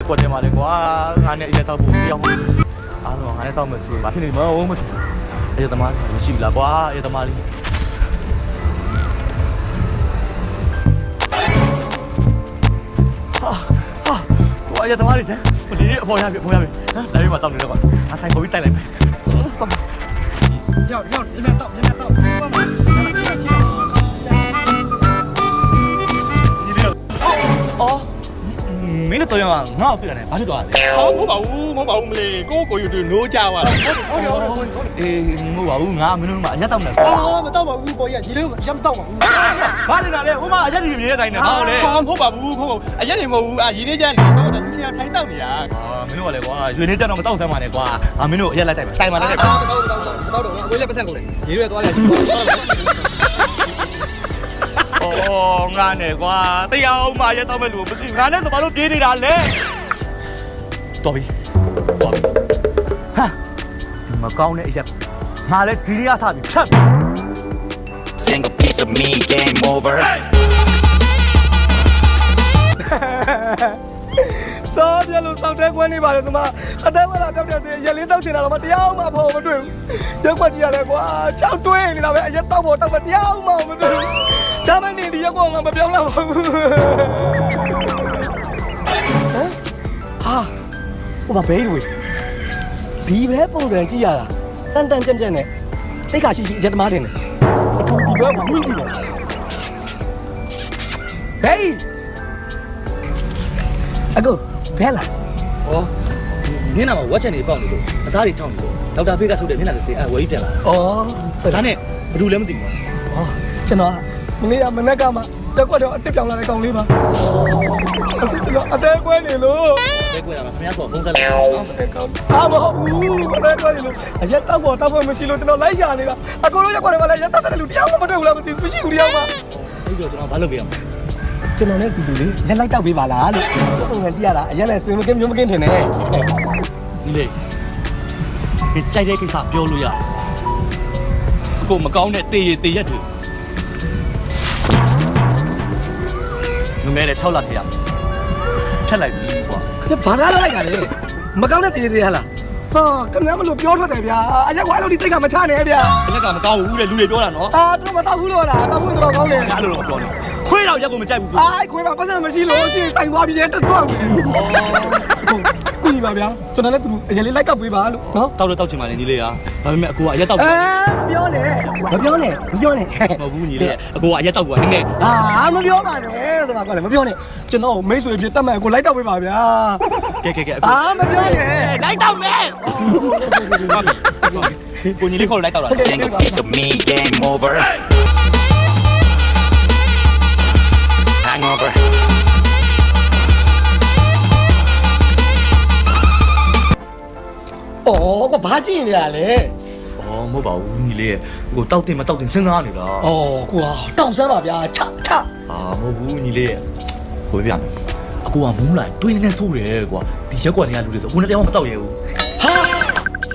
squad ထဲမှာလေကွာငါနဲ့အရက်တော့ဘူးတယောက်အားလုံးငါနဲ့တော့မယ်ဆိုဘာဖြစ်နေမလဲမဖြစ်အရက်သမားမရှိဘူးလားကွာအရက်သမားလေးဟာအရက်သမားလေးစမ်းဒီအပေါ်ရပြီဟမ်ဒါလေးမှတောက်နေတော့ကွာအဆိုင်ကိုပြီးတိုက်လိုက်မယ်要你们到哦မင်းတို့ရောငါ့ကိုတွေ့တယ်ဘာဖြစ်သွားလဲ好မဟုတ်ပါဘူးမလေးကိုယူတူနိုးကြပါလားဟုတ်အေးမဟုတ်ပါဘူးငါမင်းတို့မှအရက်တောက်နေတယ်မတော့ပါဘူးကိုကြီးကဒီလိုရမ်းတော့ပါဘူးဘာလဲနာလဲဟိုမှာအရက်ဒီမြေတိုင်းနေဟာလေမဟုတ်ပါဘူးအရက်နေမဟုတ်ဘူးရေနေကြလေတော့ချင်းထိုင်းတောက်နေတာမင်းတို့ကလည်းကွာရွှေနေကြတော့မတောက်ဆမ်းပါနဲ့ကွာမင်းတို့အရက်လိုက်တိုက်ပါစိုင်ပါလိုက်တိုက်ပါမတော့အဝေးလည်းပတ်သက်ကုန်တယ်ရေရွယ်သွားလိုက်အော်ငါနဲ့ကွာတရားအောင်မရက်တော့မဲ့လူမရှိငါနဲ့ဆိုဘာလို့ပြေးနေတာလဲတော်ပြီဟာဒီမကောင်းတဲ့အရက်ငါလည်းဒီနေ့ကစပြီဖြတ် Single piece of me, game over. စောပြလို့စောက်တဲကွန်းနေပါလေစမအသက်ဝလာပြောက်ပြစေရက်လေးတောက်ချင်တာတော့မတရားမှဖော်မတွေ့ဘူးရက်ကွက်ကြီးရလဲကွာ6တွင်းနေတာပဲအရက်တောက်ဖို့တောက်မတရားမှမတွေ့ဘူးဒါမှနေဒီရက်ကွက်ငါမပြောင်းလာပါဘူးဟာဟိုမှာဘဲတွေဒီပဲပုံစံကြည့်ရတာတန်ပြန့်နဲ့တိတ်ခါရှိရက်သမားတင်တယ်ဒီဘက်မှာမိကြည့်တယ်ဟေးအကူဘဲလာဩမျက်နှာမှာဝက်ချက်နေပေါက်နေလို့အသားတွေထောက်နေလို့ဒေါက်တာဖေးကထုတ်တဲ့မျက်နှာလေးစေဝေးပြန်လာဩဒါနဲ့ဘယ်သူလဲမသိဘူးဩကျွန်တော်မနေ့ကမနက်ကမှရက်ကွက်တော့အစ်ပြောင်းလာတဲ့ကောင်လေးပါအခုကျွန်တော်အသေးကွဲနေလို့တဲကွဲတာပါခင်ဗျားဆိုဖုန်းဆက်လိုက်နော်အာမဟုတ်ဘူးအသေးကွဲနေလို့အရက်တောက်ဖို့မရှိလို့ကျွန်တော်လိုက်ရှာနေတာအကုန်လုံးရက်ကွက်တွေမှာလည်းရက်တောက်တဲ့လူတရားမှမတွေ့ဘူးလားမသိဘူးမရှိဘူးတရားမှအဲ့တော့ကျွန်တော်ဘာလုပ်ပေးရမလဲကျွန်တော်နဲ့တူတူလေးရက်လိုက်တောက်ပေးပါလားလို့ပုံစံကြည့်ရတာအရက်နဲ့ဆွေးမကင်းမျိုးမကင်းထင်တယ်ဒီလေဒီကြိုက်တဲ့ကိစ္စပြောလို့ရတယ်အကိုမကောင်းတဲ့တေးရက်တွေငမဲနဲ့6လထည့်ရဖြတ်လိုက်ပြီကွာခင်ဗျဘာကားလိုက်တာလဲမကောင်းတဲ့တေးဟာလားဟာခင်ဗျားမလို့ပြောထွက်တယ်ဗျာအရက်ကွာအဲ့လိုဒီတိတ်ကမချနဲ့ဗျာအရက်ကမကောင်းဘူးတဲ့လူတွေပြောတာနော်သူမတောက်ဘူးလို့လားတောက်ဘူးတော့ကောင်းတယ်အဲ့လိုတော့ပြောနေခွေးတော့ရက်ကိုမကြိုက်ဘူးကွာခွေးပါပတ်စံမရှိလို့ရှိရင်စိုင်သွားပြီးတက်တော့ကူညီပါဗျာကျွန်တော်လည်းသူအရင်လေးလိုက်တောက်ပေးပါလို့နော်တောက်တော့တောက်ချင်ပါလေညီလေးကဒါပေမဲ့အကိုကအရက်တောက်မပြောနဲ့မပြောနဲ့မဟုတ်ဘူးညီလေးအကိုကအရက်တောက်ကွာနည်းနည်းမပြောပါနဲ့ဆိုပါကွာလေမပြောနဲ့ကျွန်တော်မိတ်ဆွေဖြစ်တတ်မှန်ကိုလိုက်တောက်ပေးပါဗျာကဲမပြောနဲ့လိုက်တောက်မယ်ကိုညီလေးခေါ်လိုက်တောက်တာ Single piece of me, game over. Hangover. ကဘာကြည့်နေရလဲမဟုတ်ပါဘူးညီလေးကိုတောက်တင်မတောက်တင်စဉ်းစားနေတာကိုတောက်စမ်းပါဗျာချမဟုတ်ဘူးညီလေးကိုပြမယ်အကိုကမူးလိုက်တွေးနေနေဆိုးတယ်ကွာဒီရက်ကွက်တွေကလူတွေဆိုအခုနဲ့တယောက်မတောက်ရဘူး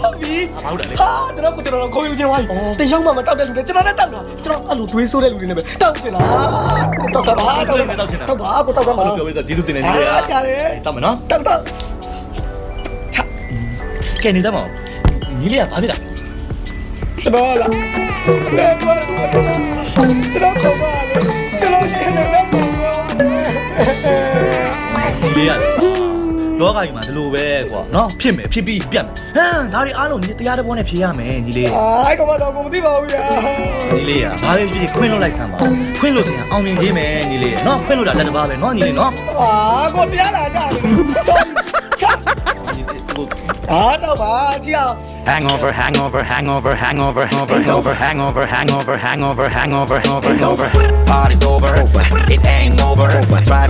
ဟုတ်ပြီဘာလို့လဲကျွန်တော်ခေါ်ယူခြင်းဝိုင်းတယောက်မှမတောက်တဲ့လူတွေကျွန်တော်လည်းတောက်တာကျွန်တော်အဲ့လိုတွေးဆိုးတဲ့လူတွေနဲ့ပဲတောက်ချင်တာတောက်ပါကိုတောက်ပါမလို့ပြောပြီးတော့ကျေးဇူးတင်နေညီလေးကြားတယ်တောက်မယ်နော်တောက်ချကဲနေသမောညီလေးကဘာဖြစ်တာကျွန်တော်လားကျွန်တော်ခေါ်ပါလေကျွန်တော်ရှိနေတယ်လေးရလောကကြီးမှာဒီလိုပဲကွာနော်ဖြစ်မယ်ဖြစ်ပြီးပြတ်မယ်ဒါတွေအားလုံးညီတရားတစ်ပေါ်နဲ့ဖြေရမယ်ညီလေးကောင်မတော်ကိုမသိပါဘူးဗျာညီလေးကဘာပဲဖြစ်ခွင့်လွတ်လိုက်စမ်းပါခွင့်လွတ်စရာအောင်မြင်ခြင်းမယ်ညီလေးနော်ခွင့်လွတ်တာလက်တစ်ပါးပဲနော်ညီလေးနော်ကိုတရားလာကြတယ်တော့ပါကြည့်အောင် Hangover. Party's over. It ain't over. Try